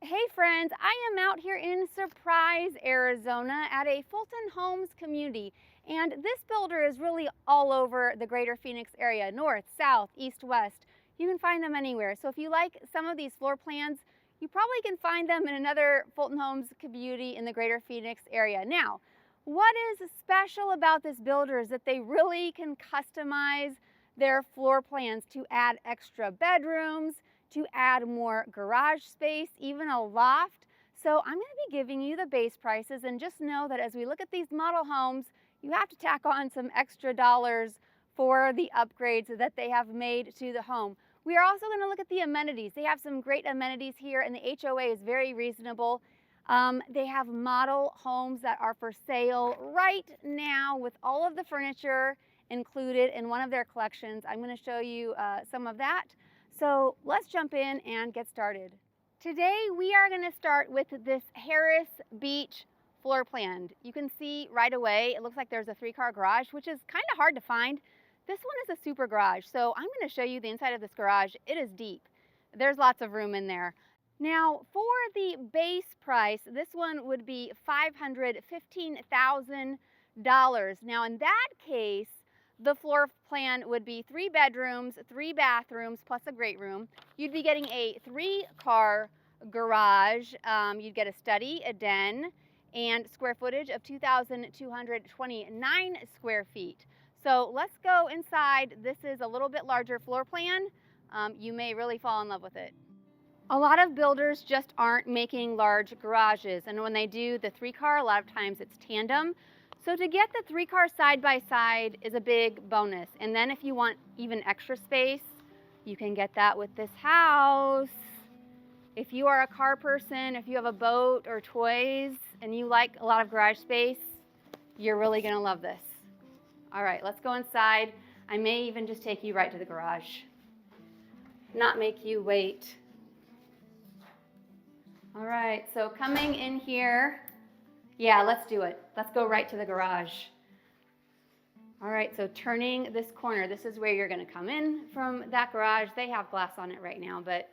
Hey friends, I am out here in Surprise, Arizona at a Fulton Homes community. And this builder is really all over the greater Phoenix area, north, south, east, west. You can find them anywhere. So if you like some of these floor plans, you probably can find them in another Fulton Homes community in the greater Phoenix area. Now, what is special about this builder is that they really can customize their floor plans to add extra bedrooms, to add more garage space, even a loft. So I'm going to be giving you the base prices, and just know that as we look at these model homes, you have to tack on some extra dollars for the upgrades that they have made to the home. We are also going to look at the amenities. They have some great amenities here, and the HOA is very reasonable. They have model homes that are for sale right now with all of the furniture included in one of their collections. I'm going to show you some of that. So let's jump in and get started. Today we are going to start with this Harris Beach floor plan. You can see right away it looks like there's a 3-car garage, which is kind of hard to find. This one is a super garage, so I'm going to show you the inside of this garage. It is deep. There's lots of room in there. Now for the base price, this one would be $515,000. Now in that case, the floor plan would be 3 bedrooms, 3 bathrooms, plus a great room. You'd be getting a 3-car garage. You'd get a study, a den, and square footage of 2,229 square feet. So let's go inside. This is a little bit larger floor plan. You may really fall in love with it. A lot of builders just aren't making large garages, and when they do the 3-car, a lot of times it's tandem. So to get the 3-car side-by-side is a big bonus. And then if you want even extra space, you can get that with this house. If you are a car person, if you have a boat or toys, and you like a lot of garage space, you're really gonna love this. All right, let's go inside. I may even just take you right to the garage, not make you wait. All right, so coming in here, yeah, let's do it. Let's go right to the garage. All right, so turning this corner, this is where you're going to come in from that garage. They have glass on it right now, but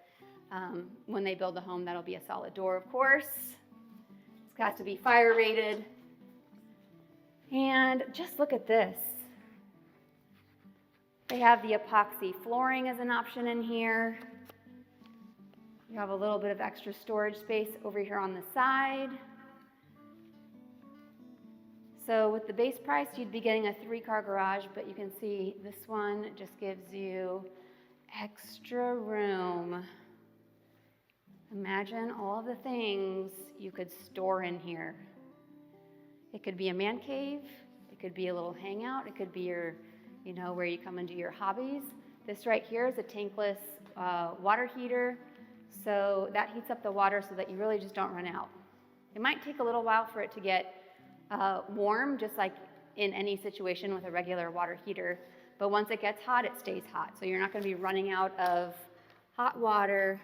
when they build the home, that'll be a solid door, of course. It's got to be fire rated. And just look at this. They have the epoxy flooring as an option in here. You have a little bit of extra storage space over here on the side. So with the base price, you'd be getting a 3-car garage, but you can see this one just gives you extra room. Imagine all of the things you could store in here. It could be a man cave. It could be a little hangout. It could be your, where you come and do your hobbies. This right here is a tankless water heater. So that heats up the water so that you really just don't run out. It might take a little while for it to get warm, just like in any situation with a regular water heater. But once it gets hot, it stays hot. So you're not going to be running out of hot water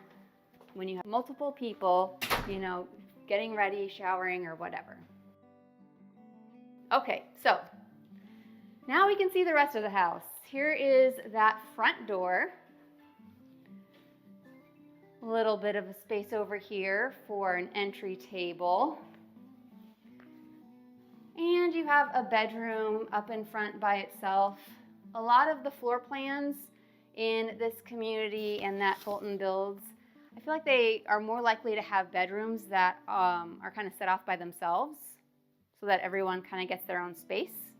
when you have multiple people, getting ready, showering, or whatever. Okay, so now we can see the rest of the house. Here is that front door. A little bit of a space over here for an entry table. And you have a bedroom up in front by itself. A lot of the floor plans in this community and that Fulton builds, I feel like they are more likely to have bedrooms that are kind of set off by themselves so that everyone kind of gets their own space.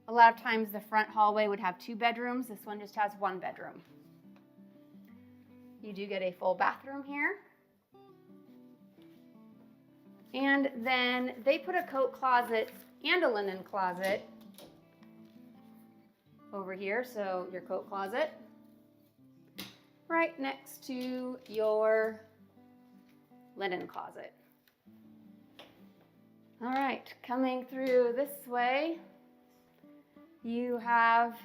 A lot of times the front hallway would have 2 bedrooms. This one just has 1 bedroom. You do get a full bathroom here. And then they put a coat closet and a linen closet over here, so your coat closet right next to your linen closet. All right, coming through this way, you have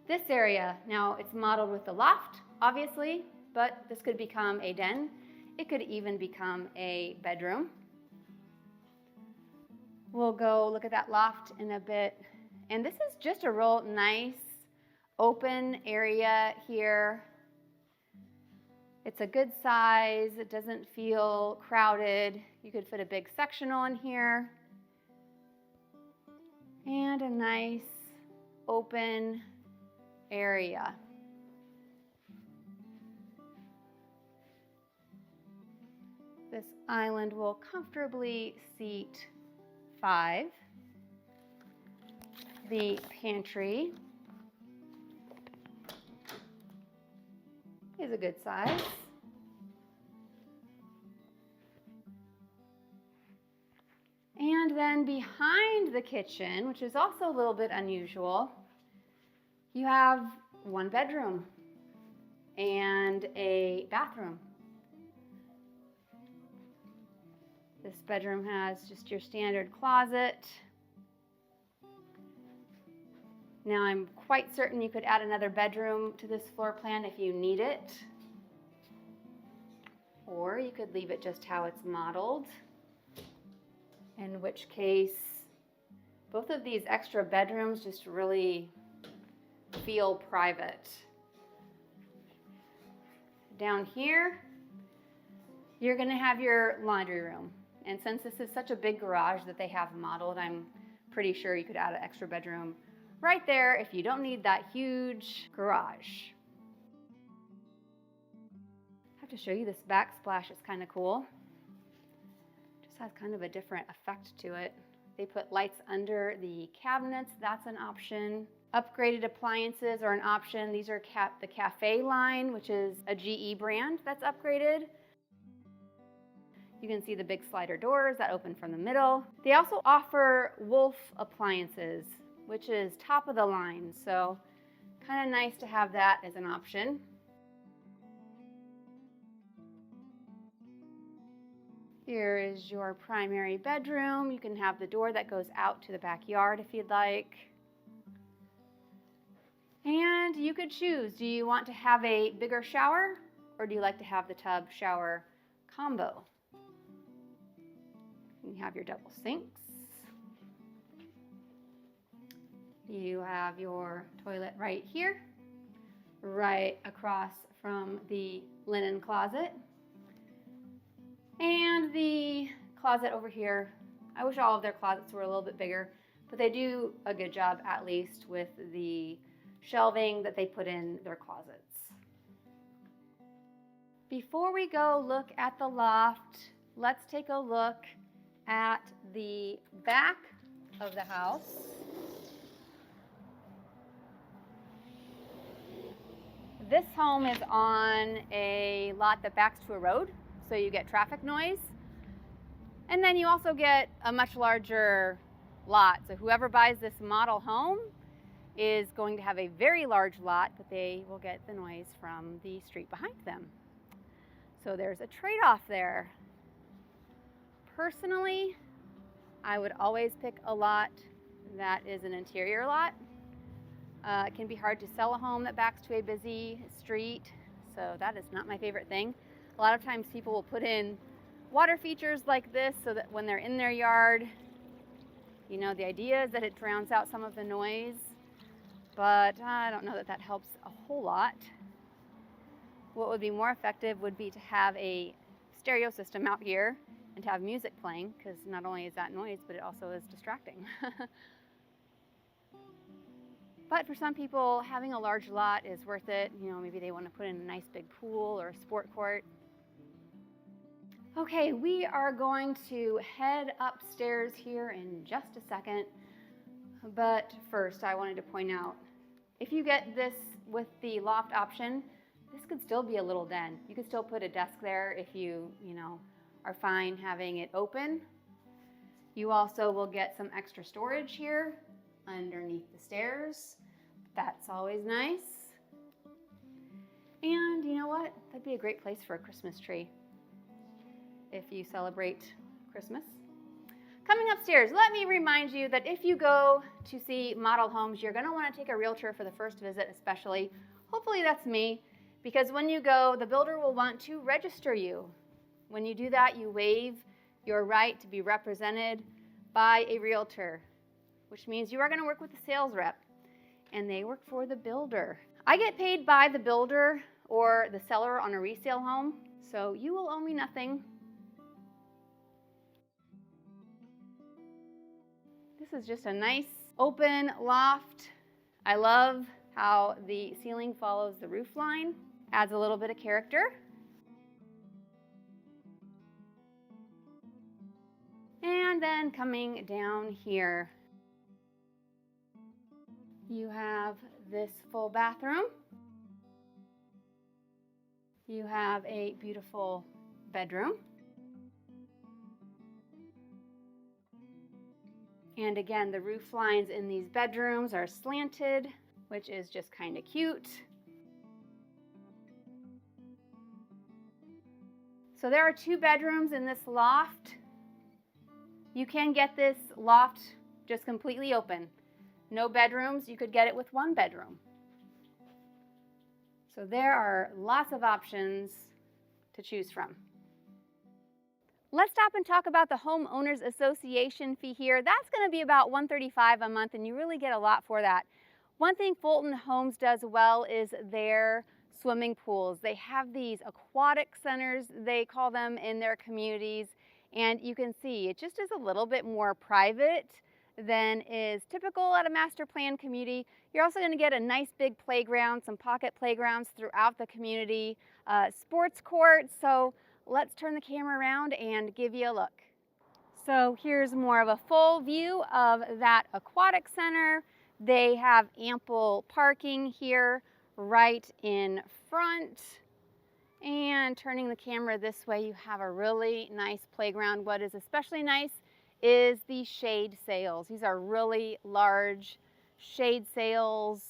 this area. Now it's modeled with the loft, obviously, but this could become a den. It could even become a bedroom. We'll go look at that loft in a bit. And this is just a real nice open area here. It's a good size. It doesn't feel crowded. You could fit a big sectional in here. And a nice open area. This island will comfortably seat 5. The pantry is a good size. And then behind the kitchen, which is also a little bit unusual, you have 1 bedroom and a bathroom. This bedroom has just your standard closet. Now I'm quite certain you could add another bedroom to this floor plan if you need it. Or you could leave it just how it's modeled. In which case, both of these extra bedrooms just really feel private. Down here, you're going to have your laundry room. And since this is such a big garage that they have modeled, I'm pretty sure you could add an extra bedroom right there if you don't need that huge garage. I have to show you this backsplash. It's kind of cool. Just has kind of a different effect to it. They put lights under the cabinets. That's an option. Upgraded appliances are an option. These are the Cafe line, which is a GE brand that's upgraded. You can see the big slider doors that open from the middle. They also offer Wolf appliances, which is top of the line. So kind of nice to have that as an option. Here is your primary bedroom. You can have the door that goes out to the backyard if you'd like. And you could choose, do you want to have a bigger shower or do you like to have the tub shower combo? You have your double sinks. You have your toilet right here, right across from the linen closet. And the closet over here, I wish all of their closets were a little bit bigger, but they do a good job at least with the shelving that they put in their closets. Before we go look at the loft, let's take a look at the back of the house. This home is on a lot that backs to a road, so you get traffic noise. And then you also get a much larger lot. So whoever buys this model home is going to have a very large lot, but they will get the noise from the street behind them. So there's a trade-off there. Personally, I would always pick a lot that is an interior lot. It can be hard to sell a home that backs to a busy street, so that is not my favorite thing. A lot of times people will put in water features like this so that when they're in their yard, you know, the idea is that it drowns out some of the noise, but I don't know that that helps a whole lot. What would be more effective would be to have a stereo system out here and to have music playing, because not only is that noise, but it also is distracting. But for some people, having a large lot is worth it. You know, maybe they want to put in a nice big pool or a sport court. Okay, we are going to head upstairs here in just a second. But first, I wanted to point out, if you get this with the loft option, this could still be a little den. You could still put a desk there if you are fine having it open. You also will get some extra storage here underneath the stairs. That's always nice. And you know what? That'd be a great place for a Christmas tree if you celebrate Christmas. Coming upstairs, let me remind you that if you go to see model homes, you're going to want to take a realtor for the first visit especially. Hopefully that's me, because when you go, the builder will want to register you. When you do that, you waive your right to be represented by a realtor, which means you are going to work with a sales rep, and they work for the builder. I get paid by the builder or the seller on a resale home, so you will owe me nothing. This is just a nice open loft. I love how the ceiling follows the roof line, adds a little bit of character. And then coming down here, you have this full bathroom. You have a beautiful bedroom. And again, the roof lines in these bedrooms are slanted, which is just kind of cute. So there are 2 bedrooms in this loft. You can get this loft just completely open. No bedrooms, you could get it with 1 bedroom. So there are lots of options to choose from. Let's stop and talk about the homeowners association fee here. That's going to be about $135 a month, and you really get a lot for that. One thing Fulton Homes does well is their swimming pools. They have these aquatic centers, they call them, in their communities, and you can see it just is a little bit more private than is typical at a master plan community. You're also going to get a nice big playground, some pocket playgrounds throughout the community, sports courts. So let's turn the camera around and give you a look. So here's more of a full view of that aquatic center. They have ample parking here right in front. And turning the camera this way, you have a really nice playground. What is especially nice is the shade sails. These are really large shade sails,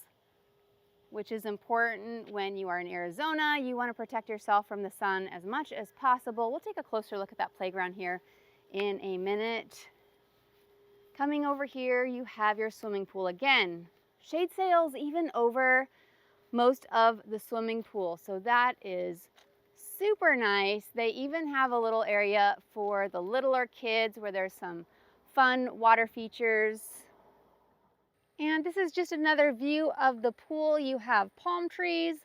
which is important when you are in Arizona. You want to protect yourself from the sun as much as possible. We'll take a closer look at that playground here in a minute. Coming over here, you have your swimming pool. Again, shade sails even over most of the swimming pool, so that is super nice. They even have a little area for the littler kids where there's some fun water features. And this is just another view of the pool. You have palm trees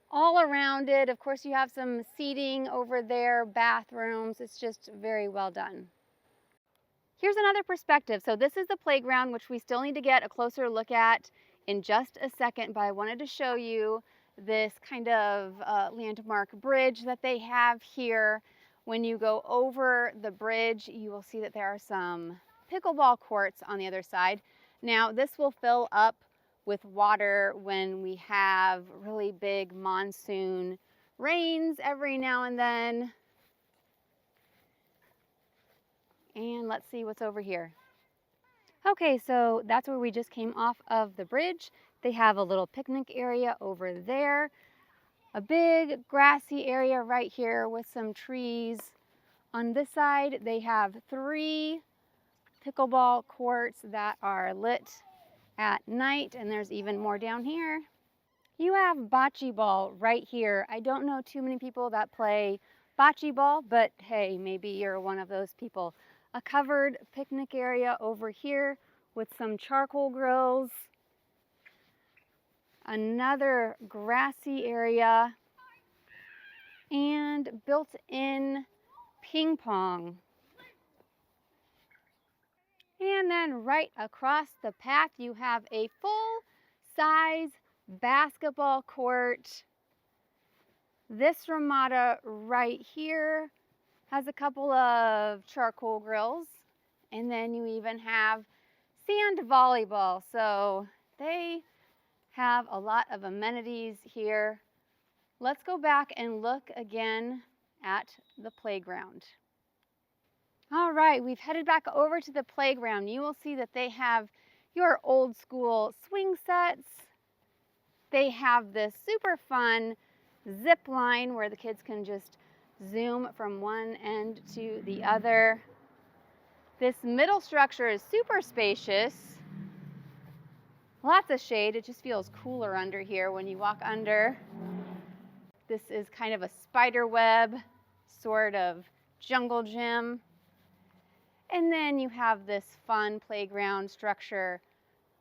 all around it. Of course, you have some seating over there, bathrooms. It's just very well done. Here's another perspective. So this is the playground, which we still need to get a closer look at in just a second, but I wanted to show you this kind of landmark bridge that they have here. When you go over the bridge, you will see that there are some pickleball courts on the other side. Now, this will fill up with water when we have really big monsoon rains every now and then. And let's see what's over here. Okay, so that's where we just came off of the bridge. They have a little picnic area over there, a big grassy area right here with some trees. On this side, they have 3 pickleball courts that are lit at night, and there's even more down here. You have bocce ball right here. I don't know too many people that play bocce ball, but hey, maybe you're one of those people. A covered picnic area over here with some charcoal grills. Another grassy area and built-in ping pong. And then right across the path, you have a full-size basketball court. This ramada right here has a couple of charcoal grills, and then you even have sand volleyball. So they have a lot of amenities here. Let's go back and look again at the playground. All right, we've headed back over to the playground. You will see that they have your old school swing sets. They have this super fun zip line where the kids can just zoom from one end to the other. This middle structure is super spacious. Lots of shade. It just feels cooler under here when you walk under. This is kind of a spider web sort of jungle gym. And then you have this fun playground structure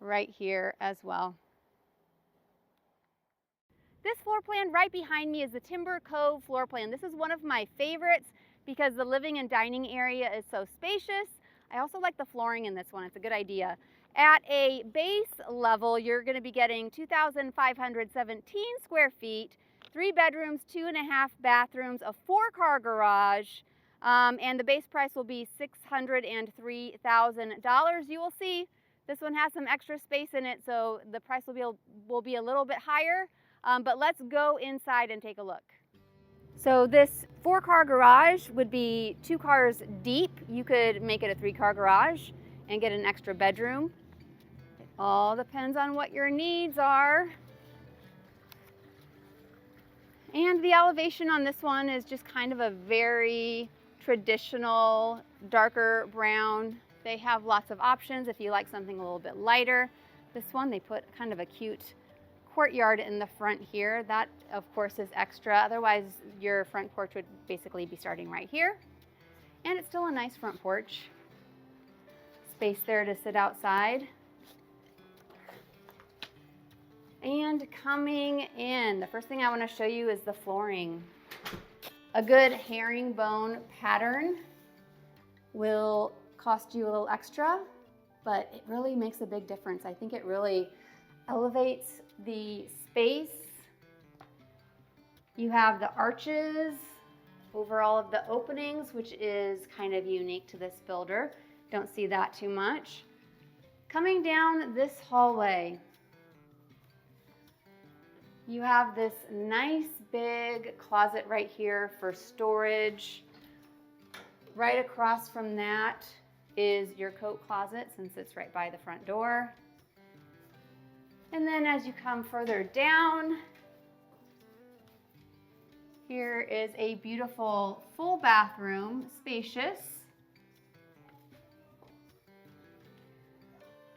right here as well. This floor plan right behind me is the Timber Cove floor plan. This is one of my favorites because the living and dining area is so spacious. I also like the flooring in this one. It's a good idea. At a base level, you're going to be getting 2,517 square feet, 3 bedrooms, 2.5 bathrooms, a 4-car garage, and the base price will be $603,000. You will see this one has some extra space in it, so the price will be a little bit higher. But let's go inside and take a look. So this 4-car garage would be 2 cars deep. You could make it a 3-car garage and get an extra bedroom. It all depends on what your needs are. And the elevation on this one is just kind of a very traditional, darker brown. They have lots of options if you like something a little bit lighter. This one, they put kind of a cute courtyard in the front here. That, of course, is extra. Otherwise, your front porch would basically be starting right here. And it's still a nice front porch. Space there to sit outside. And coming in, the first thing I want to show you is the flooring. A good herringbone pattern will cost you a little extra, but it really makes a big difference. I think it really elevates the space. You have the arches over all of the openings, which is kind of unique to this builder. Don't see that too much. Coming down this hallway, you have this nice big closet right here for storage. Right across from that is your coat closet, since it's right by the front door. And then as you come further down, here is a beautiful full bathroom, spacious.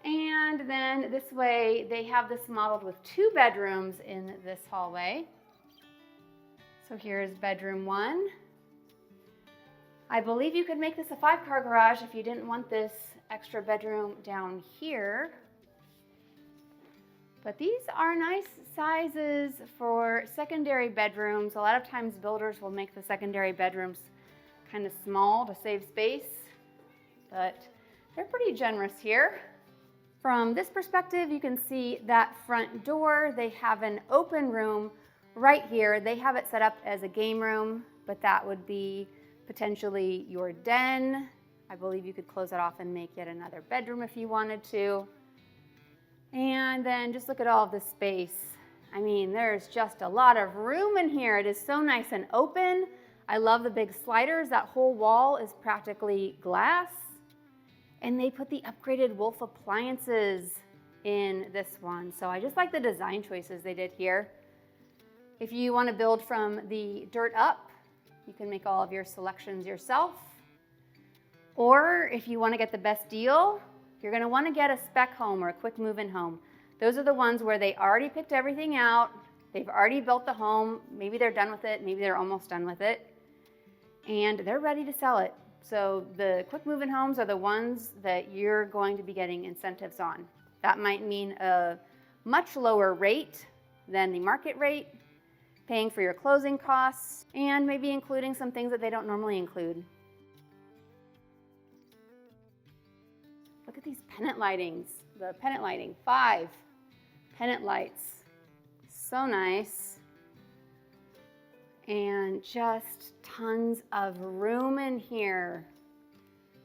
And then this way, they have this modeled with 2 bedrooms in this hallway. So here's bedroom 1. I believe you could make this a 5-car garage if you didn't want this extra bedroom down here. But these are nice sizes for secondary bedrooms. A lot of times builders will make the secondary bedrooms kind of small to save space, but they're pretty generous here. From this perspective, you can see that front door. They have an open room right here. They have it set up as a game room, but that would be potentially your den. I believe you could close it off and make yet another bedroom if you wanted to. And then just look at all of this space. I mean, there's just a lot of room in here. It is so nice and open. I love the big sliders. That whole wall is practically glass. And they put the upgraded Wolf appliances in this one. So I just like the design choices they did here. If you want to build from the dirt up, you can make all of your selections yourself. Or if you want to get the best deal, you're going to want to get a spec home or a quick move-in home. Those are the ones where they already picked everything out. They've already built the home. Maybe they're done with it. Maybe they're almost done with it. And they're ready to sell it. So the quick move-in homes are the ones that you're going to be getting incentives on. That might mean a much lower rate than the market rate, paying for your closing costs, and maybe including some things that they don't normally include. Look at these pennant lightings. The pennant lighting, 5 pennant lights. So nice. And just tons of room in here.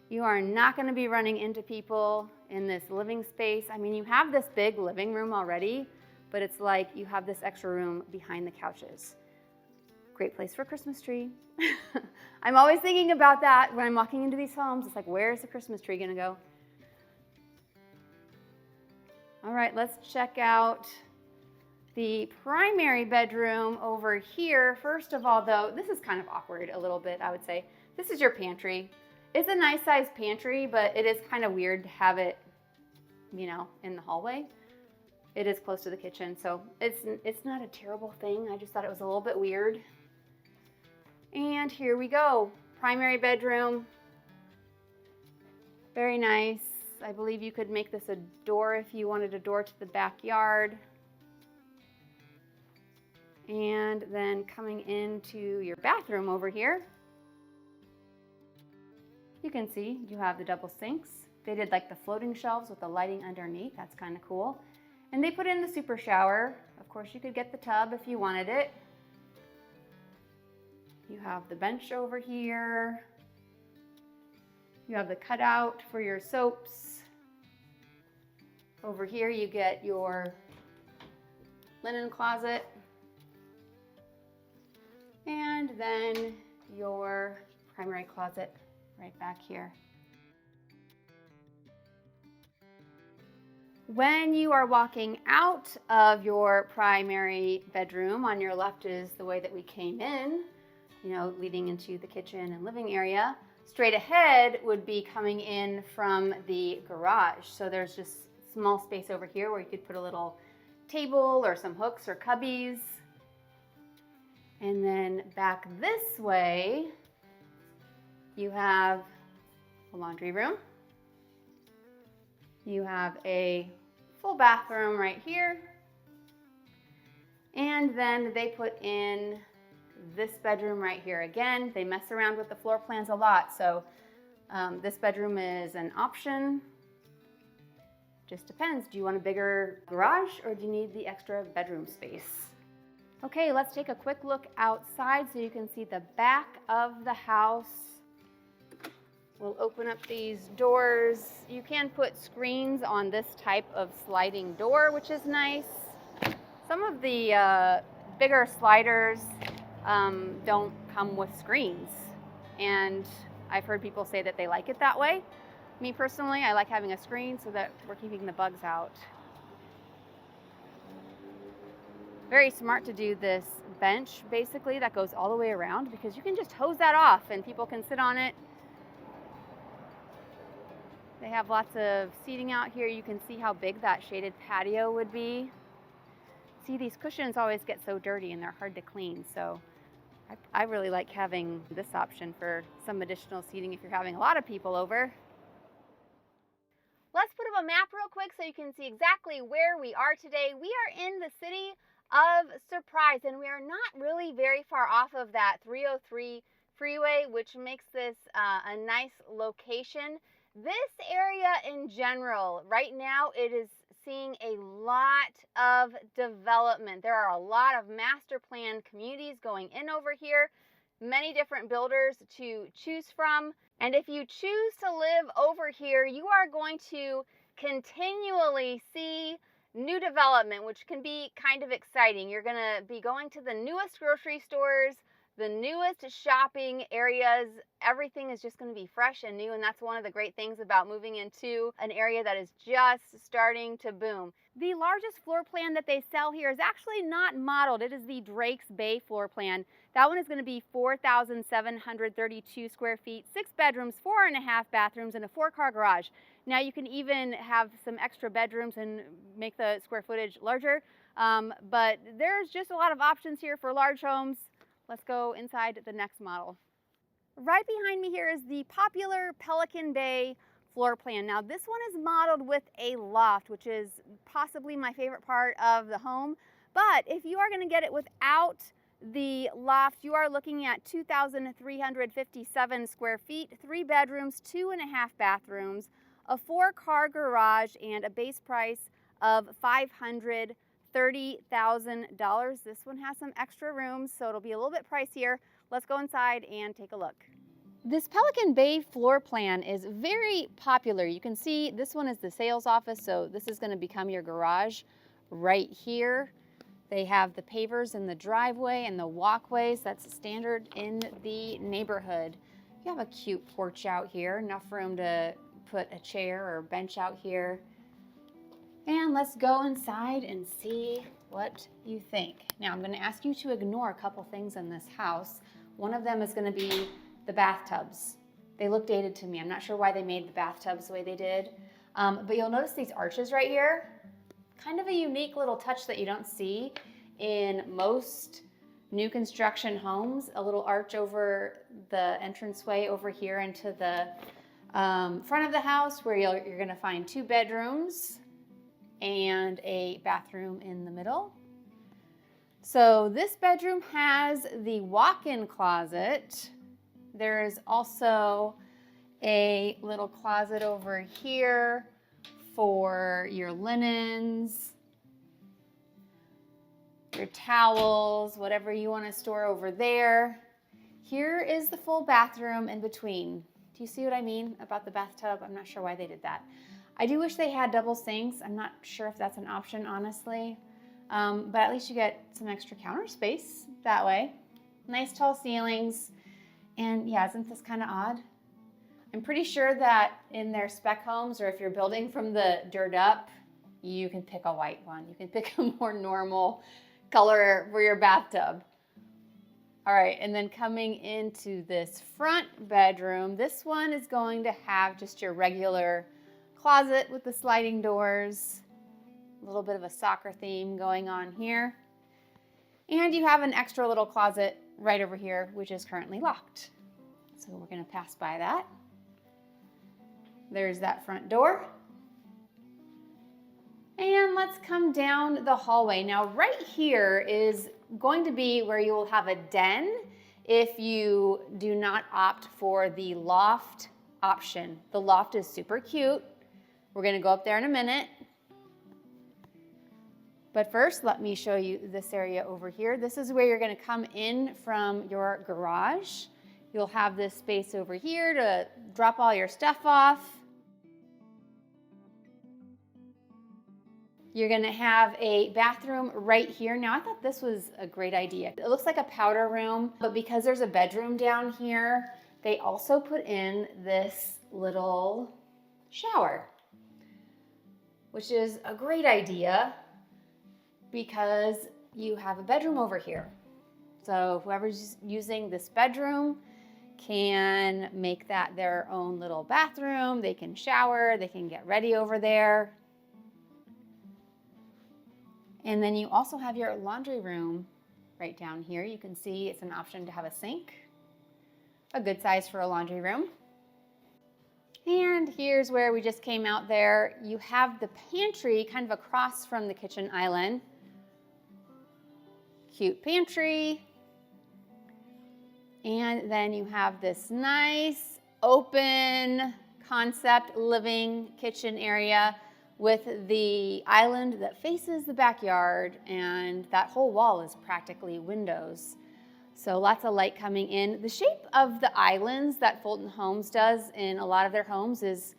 You are not going to be running into people in this living space. I mean, you have this big living room already, but it's like you have this extra room behind the couches. Great place for a Christmas tree. I'm always thinking about that when I'm walking into these homes. It's like, where's the Christmas tree going to go? All right, let's check out the primary bedroom over here. First of all, though, this is kind of awkward a little bit, I would say. This is your pantry. It's a nice sized pantry, but it is kind of weird to have it, you know, in the hallway. It is close to the kitchen, so it's not a terrible thing. I just thought it was a little bit weird. And here we go. Primary bedroom. Very nice. I believe you could make this a door if you wanted a door to the backyard. And then coming into your bathroom over here, you can see you have the double sinks. They did like the floating shelves with the lighting underneath. That's kind of cool. And they put in the super shower. Of course, you could get the tub if you wanted it. You have the bench over here. You have the cutout for your soaps. Over here you get your linen closet. And then your primary closet right back here. When you are walking out of your primary bedroom, on your left is the way that we came in, leading into the kitchen and living area. Straight ahead would be coming in from the garage. So there's just small space over here where you could put a little table or some hooks or cubbies. And then back this way, you have a laundry room. You have a full bathroom right here. And then they put in this bedroom right here. Again, they mess around with the floor plans a lot. So this bedroom is an option. Just depends. Do you want a bigger garage or do you need the extra bedroom space? Okay, let's take a quick look outside so you can see the back of the house. We'll open up these doors. You can put screens on this type of sliding door, which is nice. Some of the bigger sliders don't come with screens, and I've heard people say that they like it that way. Me personally, I like having a screen so that we're keeping the bugs out. Very smart to do this bench, basically, that goes all the way around, because you can just hose that off and people can sit on it. They have lots of seating out here. You can see how big that shaded patio would be. See, these cushions always get so dirty and they're hard to clean, so I really like having this option for some additional seating if you're having a lot of people over. Let's put up a map real quick so you can see exactly where we are today. We are in the city of Surprise, and we are not really very far off of that 303 freeway, which makes this a nice location. This area in general, right now, it is seeing a lot of development. There are a lot of master plan communities going in over here, many different builders to choose from. And if you choose to live over here, you are going to continually see new development, which can be kind of exciting. You're going to be going to the newest grocery stores, the newest shopping areas. Everything is just going to be fresh and new, and that's one of the great things about moving into an area that is just starting to boom. The largest floor plan that they sell here is actually not modeled. It is the Drakes Bay floor plan. That one is going to be 4,732 square feet, 6 bedrooms, 4.5 bathrooms, and a 4-car garage. Now you can even have some extra bedrooms and make the square footage larger, but there's just a lot of options here for large homes. Let's go inside the next model. Right behind me here is the popular Pelican Bay floor plan. Now this one is modeled with a loft, which is possibly my favorite part of the home. But if you are going to get it without the loft, you are looking at 2,357 square feet, 3 bedrooms, 2.5 bathrooms, a 4-car garage, and a base price of $530,000. This one has some extra rooms, so it'll be a little bit pricier. Let's go inside and take a look. This Pelican Bay floor plan is very popular. You can see this one is the sales office, so this is going to become your garage right here. They have the pavers in the driveway and the walkways. That's standard in the neighborhood. You have a cute porch out here, enough room to put a chair or bench out here. And let's go inside and see what you think. Now I'm going to ask you to ignore a couple things in this house. One of them is going to be the bathtubs. They look dated to me. I'm not sure why they made the bathtubs the way they did. But you'll notice these arches right here. Kind of a unique little touch that you don't see in most new construction homes. A little arch over the entranceway over here into the front of the house, where you're going to find 2 bedrooms and a bathroom in the middle. So this bedroom has the walk-in closet. There is also a little closet over here for your linens, your towels, whatever you want to store over there. Here is the full bathroom in between. Do you see what I mean about the bathtub? I'm not sure why they did that. I do wish they had double sinks. I'm not sure if that's an option, honestly. But at least you get some extra counter space that way. Nice tall ceilings. And yeah, isn't this kind of odd? I'm pretty sure that in their spec homes, or if you're building from the dirt up, you can pick a white one. You can pick a more normal color for your bathtub. All right, and then coming into this front bedroom, this one is going to have just your regular closet with the sliding doors, a little bit of a soccer theme going on here. And you have an extra little closet right over here, which is currently locked. So we're going to pass by that. There's that front door. And let's come down the hallway. Now, right here is going to be where you will have a den if you do not opt for the loft option. The loft is super cute. We're going to go up there in a minute. But first, let me show you this area over here. This is where you're going to come in from your garage. You'll have this space over here to drop all your stuff off. You're going to have a bathroom right here. Now, I thought this was a great idea. It looks like a powder room, but because there's a bedroom down here, they also put in this little shower, which is a great idea because you have a bedroom over here. So whoever's using this bedroom can make that their own little bathroom. They can shower, they can get ready over there. And then you also have your laundry room right down here. You can see it's an option to have a sink, a good size for a laundry room. And here's where we just came out there. You have the pantry kind of across from the kitchen island. Cute pantry. And then you have this nice open concept living kitchen area with the island that faces the backyard, and that whole wall is practically windows. So lots of light coming in. The shape of the islands that Fulton Homes does in a lot of their homes is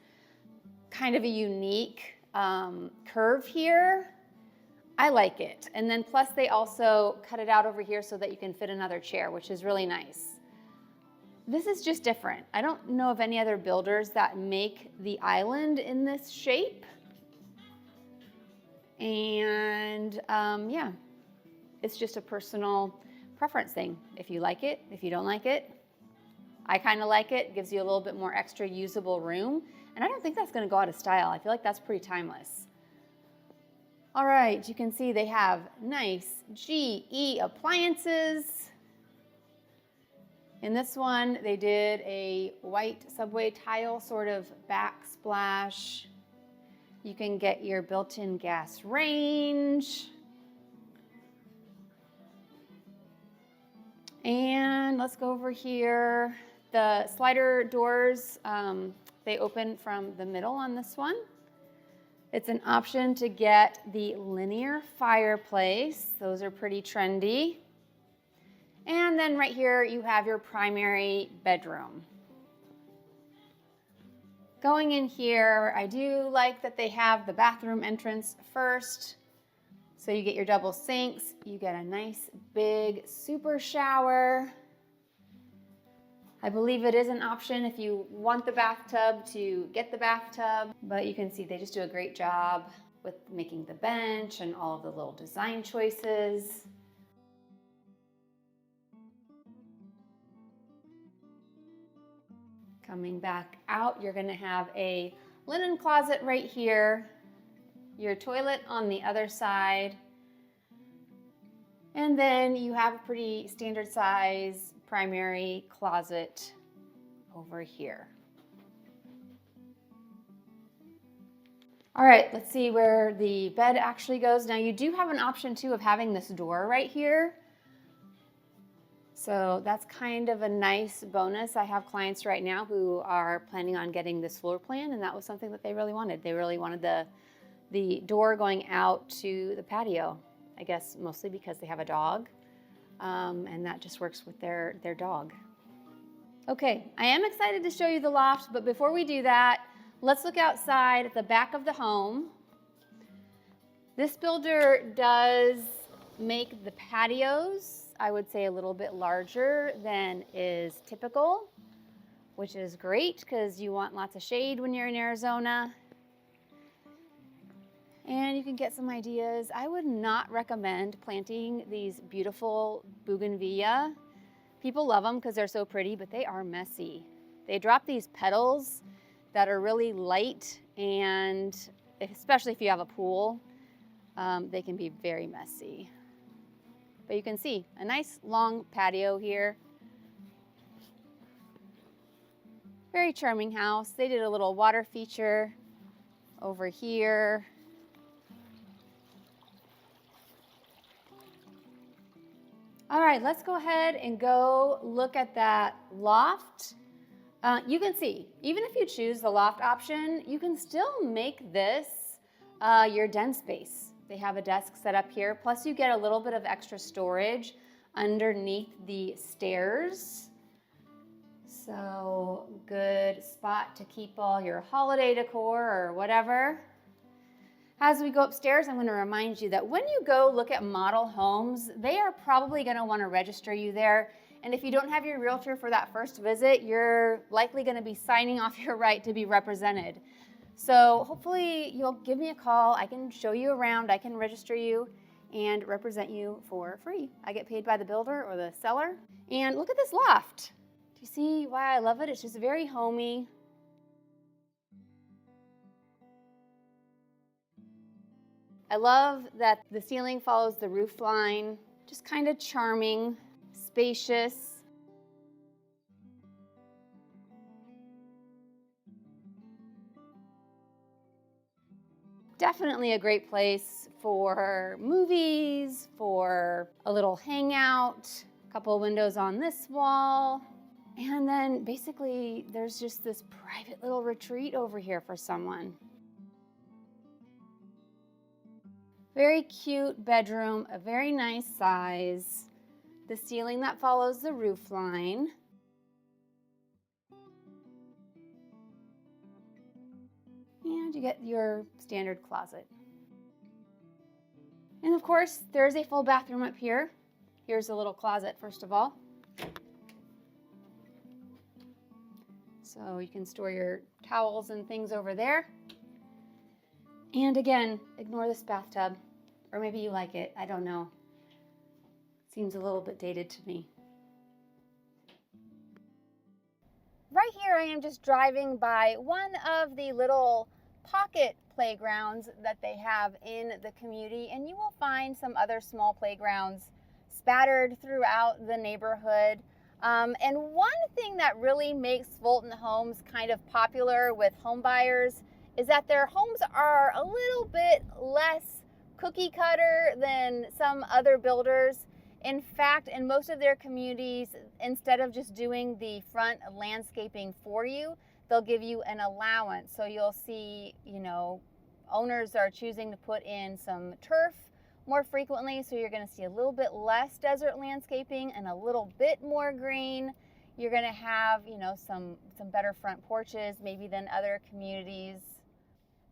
kind of a unique curve here. I like it. And then plus they also cut it out over here so that you can fit another chair, which is really nice. This is just different. I don't know of any other builders that make the island in this shape. And yeah, it's just a personal preference thing. If you like it, if you don't like it, I kind of like it. It gives you a little bit more extra usable room. And I don't think that's going to go out of style. I feel like that's pretty timeless. All right, you can see they have nice GE appliances. In this one, they did a white subway tile sort of backsplash. You can get your built-in gas range. And let's go over here. The slider doors, they open from the middle on this one. It's an option to get the linear fireplace. Those are pretty trendy. And then right here, you have your primary bedroom. Going in here, I do like that they have the bathroom entrance first. So you get your double sinks, you get a nice big super shower. I believe it is an option if you want the bathtub to get the bathtub, but you can see they just do a great job with making the bench and all of the little design choices. Coming back out, you're going to have a linen closet right here, your toilet on the other side, and then you have a pretty standard size primary closet over here. All right, let's see where the bed actually goes. Now you do have an option too of having this door right here. So that's kind of a nice bonus. I have clients right now who are planning on getting this floor plan, and that was something that they really wanted. They really wanted the door going out to the patio, I guess mostly because they have a dog, and that just works with their dog. Okay, I am excited to show you the loft, but before we do that, let's look outside at the back of the home. This builder does make the patios, I would say, a little bit larger than is typical, which is great because you want lots of shade when you're in Arizona. And you can get some ideas. I would not recommend planting these beautiful bougainvillea. People love them because they're so pretty, but they are messy. They drop these petals that are really light, and especially if you have a pool, they can be very messy. But you can see a nice long patio here. Very charming house. They did a little water feature over here. All right, let's go ahead and go look at that loft. You can see, even if you choose the loft option, you can still make this your den space. They have a desk set up here, plus you get a little bit of extra storage underneath the stairs. So good spot to keep all your holiday decor or whatever. As we go upstairs, I'm going to remind you that when you go look at model homes, they are probably going to want to register you there. And if you don't have your realtor for that first visit, you're likely going to be signing off your right to be represented. So hopefully you'll give me a call. I can show you around. I can register you and represent you for free. I get paid by the builder or the seller. And look at this loft. Do you see why I love it? It's just very homey. I love that the ceiling follows the roof line. Just kind of charming, spacious. Definitely a great place for movies, for a little hangout, a couple of windows on this wall. And then basically there's just this private little retreat over here for someone. Very cute bedroom, a very nice size. The ceiling that follows the roof line. And you get your standard closet. And of course, there's a full bathroom up here. Here's a little closet, first of all. So you can store your towels and things over there. And again, ignore this bathtub. Or maybe you like it, I don't know. Seems a little bit dated to me. Right here I am just driving by one of the little pocket playgrounds that they have in the community, and you will find some other small playgrounds spattered throughout the neighborhood. And one thing that really makes Fulton Homes kind of popular with home buyers is that their homes are a little bit less cookie cutter than some other builders. In fact, in most of their communities, instead of just doing the front landscaping for you, they'll give you an allowance. So you'll see, owners are choosing to put in some turf more frequently, so you're going to see a little bit less desert landscaping and a little bit more green. You're going to have, some better front porches maybe than other communities.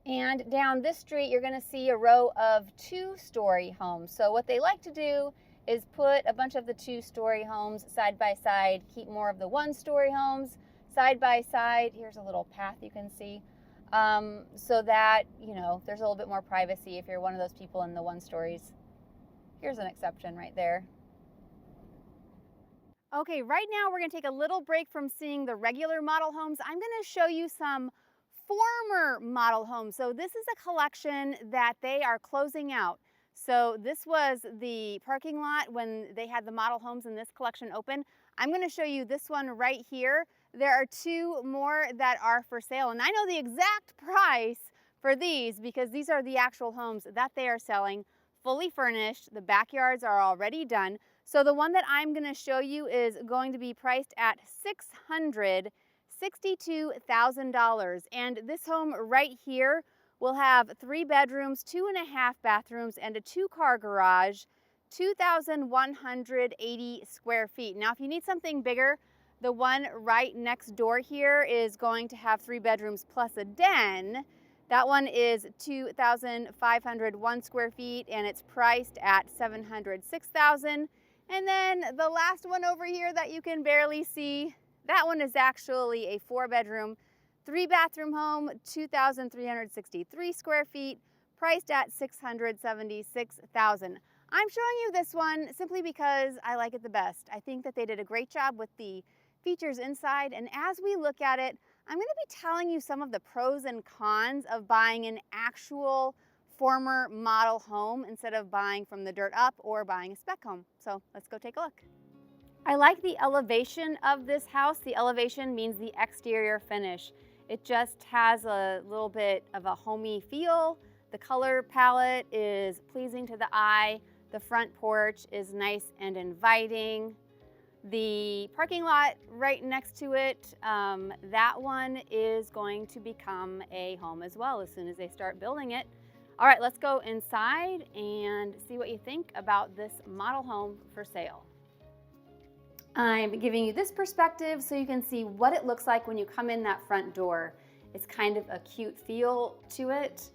And down this street, you're going to see a row of 2-story homes. So what they like to do is put a bunch of the 2-story homes side by side, keep more of the 1-story homes side by side. Here's a little path you can see, so that, there's a little bit more privacy if you're one of those people in the 1-stories. Here's an exception right there. Okay, right now we're going to take a little break from seeing the regular model homes. I'm going to show you some former model homes. So this is a collection that they are closing out. So this was the parking lot when they had the model homes in this collection open. I'm going to show you this one right here. There are 2 more that are for sale, and I know the exact price for these because these are the actual homes that they are selling, fully furnished. The backyards are already done. So the one that I'm going to show you is going to be priced at $662,000. And this home right here will have 3 bedrooms, 2.5 bathrooms, and a 2-car garage, 2,180 square feet. Now, if you need something bigger, the one right next door here is going to have 3 bedrooms plus a den. That one is 2,501 square feet, and it's priced at $706,000. And then the last one over here that you can barely see, that one is actually a 4-bedroom, 3-bathroom home, 2,363 square feet, priced at $676,000. I'm showing you this one simply because I like it the best. I think that they did a great job with the features inside, and as we look at it, I'm going to be telling you some of the pros and cons of buying an actual former model home instead of buying from the dirt up or buying a spec home. So let's go take a look. I like the elevation of this house. The elevation means the exterior finish. It just has a little bit of a homey feel. The color palette is pleasing to the eye. The front porch is nice and inviting. The parking lot right next to it, that one is going to become a home as well as soon as they start building it. All right, let's go inside and see what you think about this model home for sale. I'm giving you this perspective so you can see what it looks like when you come in that front door. It's kind of a cute feel to it.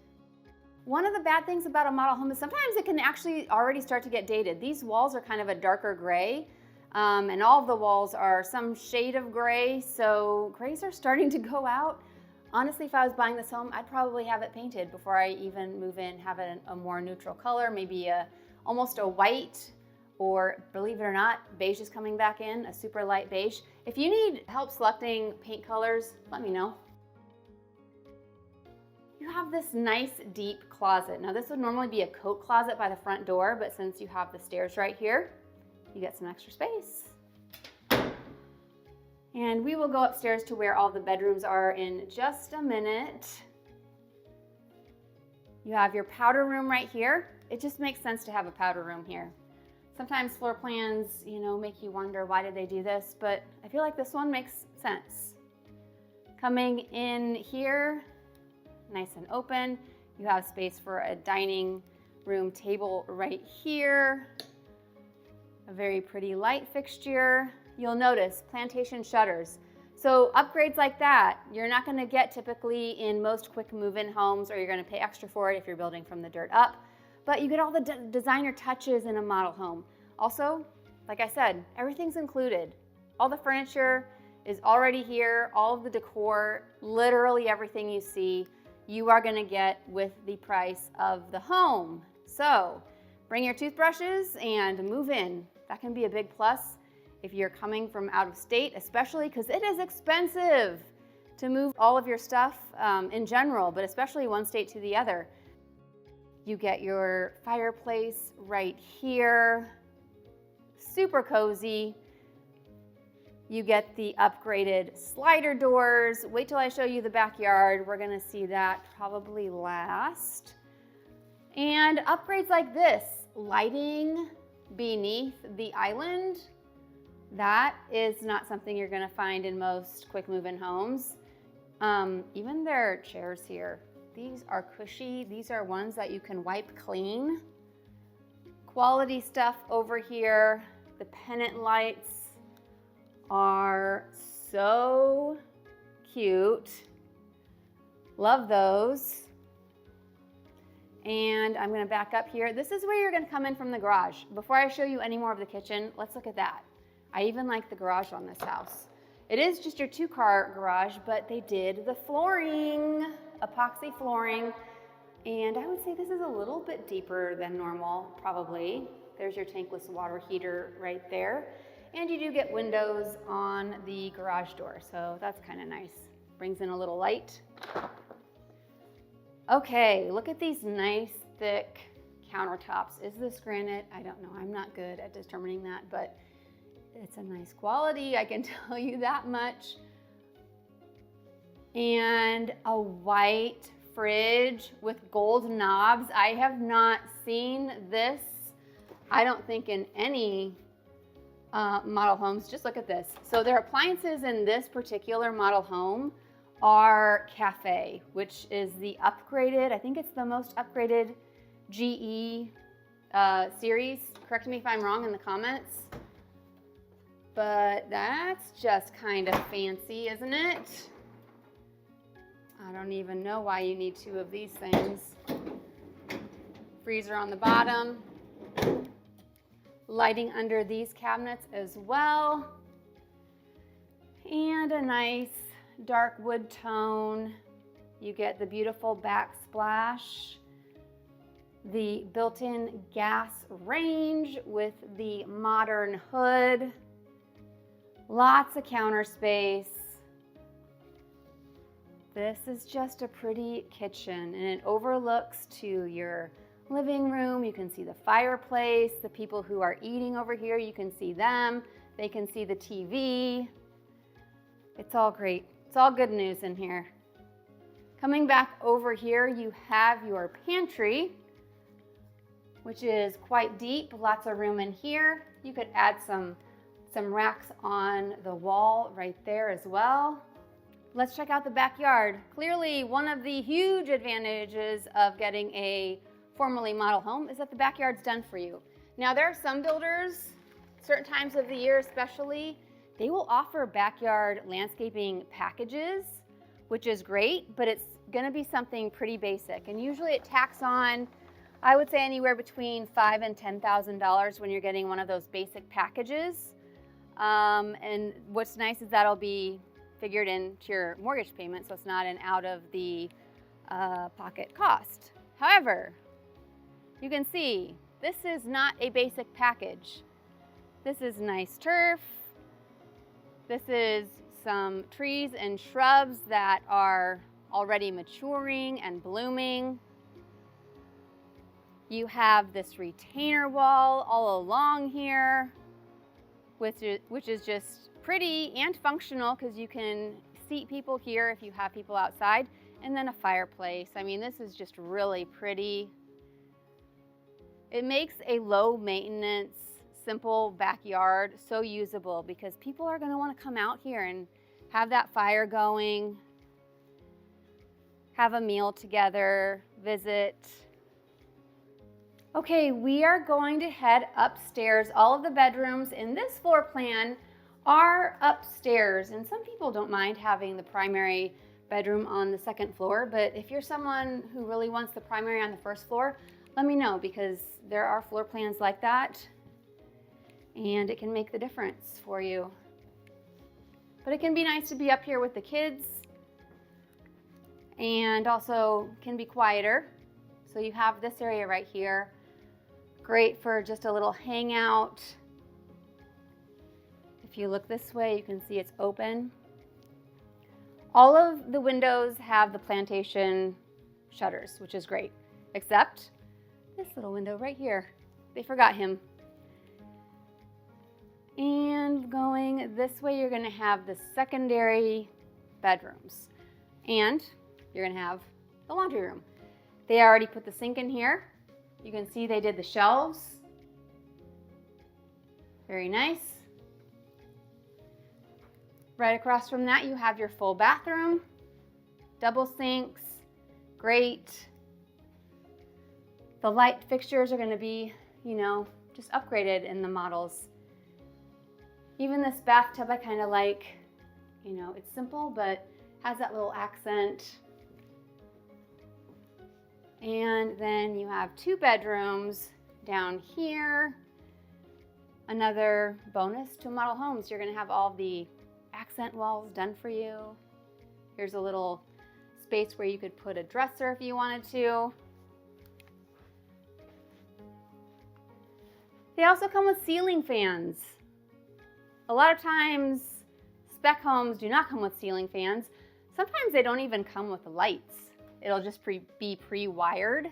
One of the bad things about a model home is sometimes it can actually already start to get dated. These walls are kind of a darker gray. And all of the walls are some shade of gray, so grays are starting to go out. Honestly, if I was buying this home, I'd probably have it painted before I even move in, have it a more neutral color, maybe almost a white, or believe it or not, beige is coming back in, a super light beige. If you need help selecting paint colors, let me know. You have this nice deep closet. Now this would normally be a coat closet by the front door, but since you have the stairs right here, you get some extra space. And we will go upstairs to where all the bedrooms are in just a minute. You have your powder room right here. It just makes sense to have a powder room here. Sometimes floor plans, make you wonder why did they do this, but I feel like this one makes sense. Coming in here, nice and open. You have space for a dining room table right here. A very pretty light fixture. You'll notice plantation shutters. So upgrades like that, you're not going to get typically in most quick move-in homes, or you're going to pay extra for it if you're building from the dirt up. But you get all the designer touches in a model home. Also, like I said, everything's included. All the furniture is already here. All of the decor, literally everything you see, you are going to get with the price of the home. So bring your toothbrushes and move in. That can be a big plus if you're coming from out of state, especially because it is expensive to move all of your stuff in general, but especially one state to the other. You get your fireplace right here, super cozy. You get the upgraded slider doors. Wait till I show you the backyard. We're gonna see that probably last. And upgrades like this, lighting beneath the island, that is not something you're gonna find in most quick move-in homes. Even their chairs here, these are cushy. These are ones that you can wipe clean. Quality stuff over here. The pennant lights are so cute. Love those. And I'm gonna back up here. This is where you're gonna come in from the garage. Before I show you any more of the kitchen, let's look at that. I even like the garage on this house. It is just your 2-car garage, but they did the flooring, epoxy flooring. And I would say this is a little bit deeper than normal, probably. There's your tankless water heater right there. And you do get windows on the garage door, so that's kind of nice. Brings in a little light. Okay, look at these nice thick countertops. Is this granite? I don't know. I'm not good at determining that, but it's a nice quality, I can tell you that much. And a white fridge with gold knobs. I have not seen this, I don't think, in any model homes. Just look at this. So their appliances in this particular model home are cafe, which is the upgraded, I think it's the most upgraded GE series. Correct me if I'm wrong in the comments. But that's just kind of fancy, isn't it? I don't even know why you need two of these things. Freezer on the bottom. Lighting under these cabinets as well. And a nice dark wood tone. You get the beautiful backsplash. The built-in gas range with the modern hood. Lots of counter space. This is just a pretty kitchen, and it overlooks to your living room. You can see the fireplace. The people who are eating over here, you can see them. They can see the TV. It's all great. It's all good news in here. Coming back over here, you have your pantry, which is quite deep. Lots of room in here. You could add some racks on the wall right there as well. Let's check out the backyard. Clearly, one of the huge advantages of getting a formerly model home is that the backyard's done for you. Now, there are some builders, certain times of the year especially, they will offer backyard landscaping packages, which is great, but it's gonna be something pretty basic. And usually it tacks on, I would say, anywhere between $5,000 and $10,000 when you're getting one of those basic packages. And what's nice is that'll be figured into your mortgage payment, so it's not an out of the pocket cost. However, you can see this is not a basic package. This is nice turf. This is some trees and shrubs that are already maturing and blooming. You have this retainer wall all along here, which is just pretty and functional because you can seat people here if you have people outside, and then a fireplace. I mean, this is just really pretty. It makes a low maintenance, simple backyard so usable because people are going to want to come out here and have that fire going, have a meal together, visit. Okay, we are going to head upstairs. All of the bedrooms in this floor plan are upstairs, and some people don't mind having the primary bedroom on the second floor, but if you're someone who really wants the primary on the first floor, let me know because there are floor plans like that and it can make the difference for you. But it can be nice to be up here with the kids and also can be quieter. So you have this area right here. Great for just a little hangout. If you look this way, you can see it's open. All of the windows have the plantation shutters, which is great, except this little window right here. They forgot him. And going this way, you're gonna have the secondary bedrooms. And you're gonna have the laundry room. They already put the sink in here. You can see they did the shelves. Very nice. Right across from that, you have your full bathroom, double sinks, great. The light fixtures are gonna be, just upgraded in the models. Even this bathtub I kind of like, it's simple, but has that little accent. And then you have 2 bedrooms down here. Another bonus to model homes, you're gonna have all the accent walls done for you. Here's a little space where you could put a dresser if you wanted to. They also come with ceiling fans. A lot of times spec homes do not come with ceiling fans. Sometimes they don't even come with the lights. It'll just be pre-wired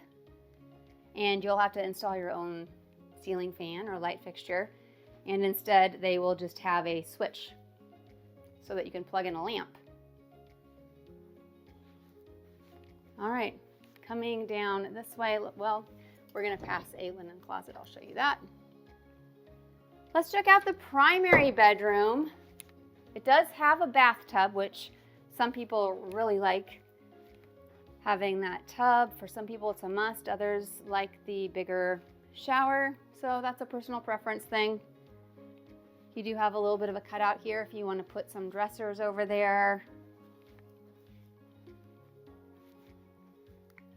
and you'll have to install your own ceiling fan or light fixture, and instead they will just have a switch so that you can plug in a lamp. All right, coming down this way, well, we're gonna pass a linen closet. I'll show you that. Let's check out the primary bedroom. It does have a bathtub, which some people really like having that tub. For some people, it's a must. Others like the bigger shower. So that's a personal preference thing. You do have a little bit of a cutout here if you want to put some dressers over there.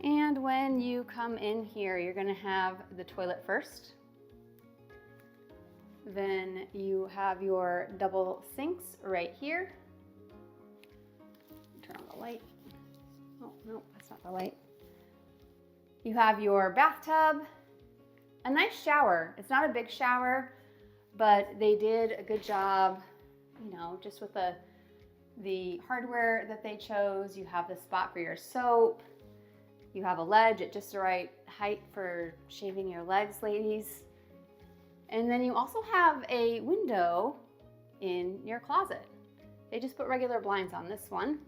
And when you come in here, you're going to have the toilet first. Then you have your double sinks right here. Turn on the light. Oh, no, that's not the light. You have your bathtub, a nice shower. It's not a big shower, but they did a good job, you know, just with the hardware that they chose. You have the spot for your soap. You have a ledge at just the right height for shaving your legs, ladies. And then you also have a window in your closet. They just put regular blinds on this one.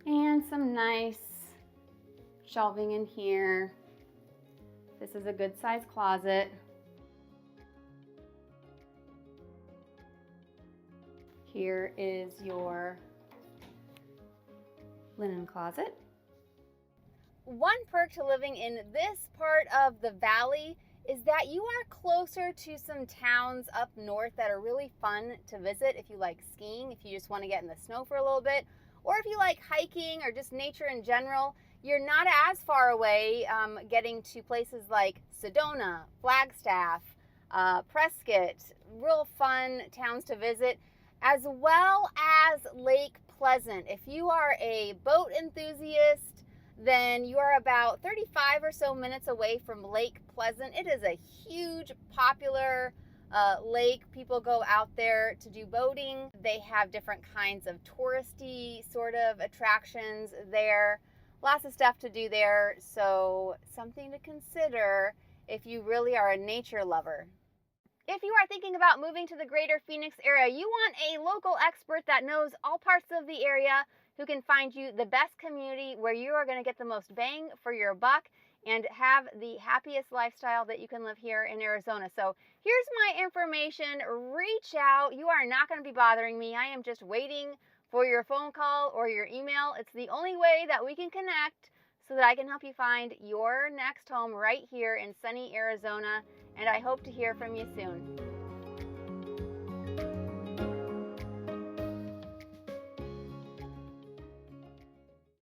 And some nice shelving in here. This is a good sized closet. Here is your linen closet. One perk to living in this part of the valley is that you are closer to some towns up north that are really fun to visit if you like skiing, if you just want to get in the snow for a little bit, or if you like hiking or just nature in general. You're not as far away getting to places like Sedona, Flagstaff, Prescott, real fun towns to visit, as well as Lake Pleasant. If you are a boat enthusiast, then you are about 35 or so minutes away from Lake Pleasant. It is a huge, popular lake. People go out there to do boating. They have different kinds of touristy sort of attractions there. Lots of stuff to do there, so something to consider if you really are a nature lover. If you are thinking about moving to the greater Phoenix area, you want a local expert that knows all parts of the area, who can find you the best community where you are going to get the most bang for your buck and have the happiest lifestyle that you can live here in Arizona. So here's my information. Reach out. You are not going to be bothering me. I am just waiting for your phone call or your email. It's the only way that we can connect so that I can help you find your next home right here in sunny Arizona. And I hope to hear from you soon.